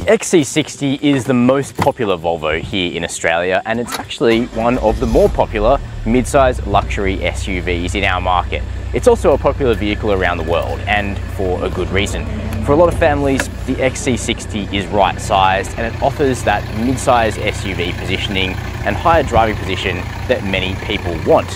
The XC60 is the most popular Volvo here in Australia, and it's actually one of the more popular mid-size luxury SUVs in our market. It's also a popular vehicle around the world, and for a good reason. For a lot of families, the XC60 is right-sized, and it offers that mid-size SUV positioning and higher driving position that many people want.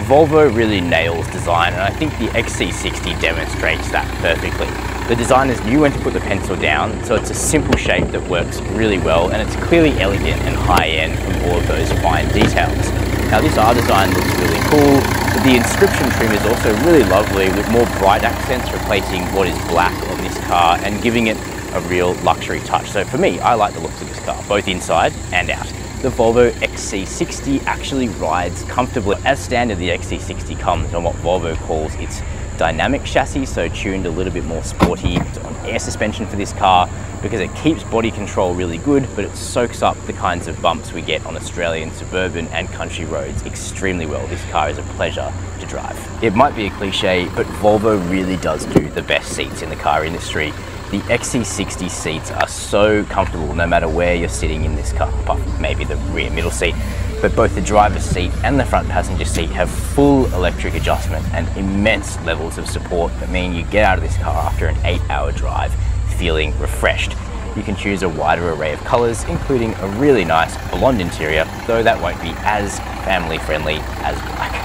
Volvo really nails design, and I think the XC60 demonstrates that perfectly. The designers knew when to put the pencil down, so it's a simple shape that works really well, and it's clearly elegant and high-end from all of those fine details. Now this R design looks really cool, but the inscription trim is also really lovely, with more bright accents replacing what is black on this car and giving it a real luxury touch. So for me, I like the looks of this car, both inside and out. The Volvo XC60 actually rides comfortably. As standard, the XC60 comes on what Volvo calls its dynamic chassis, so tuned a little bit more sporty. It's on air suspension for this car because it keeps body control really good, but it soaks up the kinds of bumps we get on Australian suburban and country roads extremely well. This car is a pleasure to drive. It might be a cliche, but Volvo really does do the best seats in the car industry. The XC60 seats are so comfortable no matter where you're sitting in this car, apart from maybe the rear middle seat. But both the driver's seat and the front passenger seat have full electric adjustment and immense levels of support that mean you get out of this car after an 8-hour drive feeling refreshed. You can choose a wider array of colours, including a really nice blonde interior, though that won't be as family friendly as black.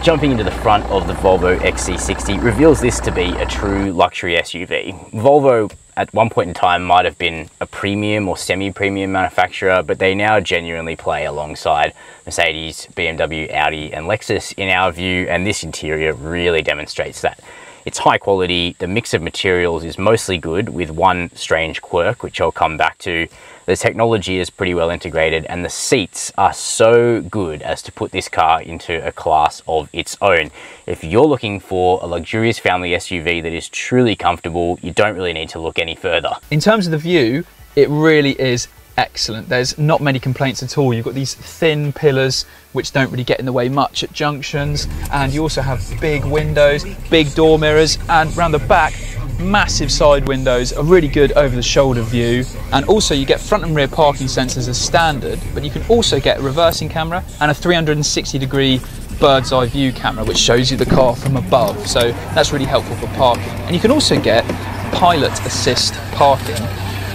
Jumping into the front of the Volvo XC60 reveals this to be a true luxury SUV. Volvo at one point in time might have been a premium or semi-premium manufacturer, but they now genuinely play alongside Mercedes, BMW, Audi and Lexus in our view, and this interior really demonstrates that. It's high quality, the mix of materials is mostly good, with one strange quirk, which I'll come back to. The technology is pretty well integrated, and the seats are so good as to put this car into a class of its own. If you're looking for a luxurious family SUV that is truly comfortable, you don't really need to look any further. In terms of the view, it really is excellent. There's not many complaints at all. You've got these thin pillars which don't really get in the way much at junctions, and you also have big windows, big door mirrors, and round the back massive side windows, a really good over the shoulder view, and also you get front and rear parking sensors as standard, but you can also get a reversing camera and a 360-degree bird's eye view camera which shows you the car from above, so that's really helpful for parking. And you can also get pilot assist parking,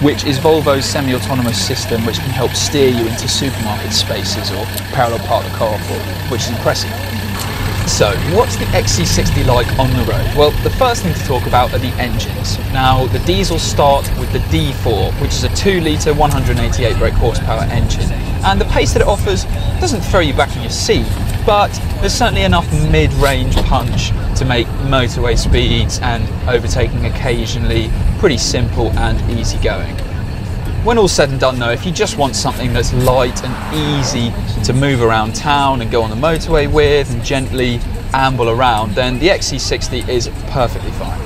which is Volvo's semi-autonomous system which can help steer you into supermarket spaces or parallel park the car for you, which is impressive. So, what's the XC60 like on the road? Well, the first thing to talk about are the engines. Now, the diesels start with the D4, which is a 2-litre 188 brake horsepower engine, and the pace that it offers doesn't throw you back in your seat, but there's certainly enough mid-range punch to make motorway speeds and overtaking occasionally pretty simple and easy going. When all's said and done though, if you just want something that's light and easy to move around town and go on the motorway with and gently amble around, then the XC60 is perfectly fine.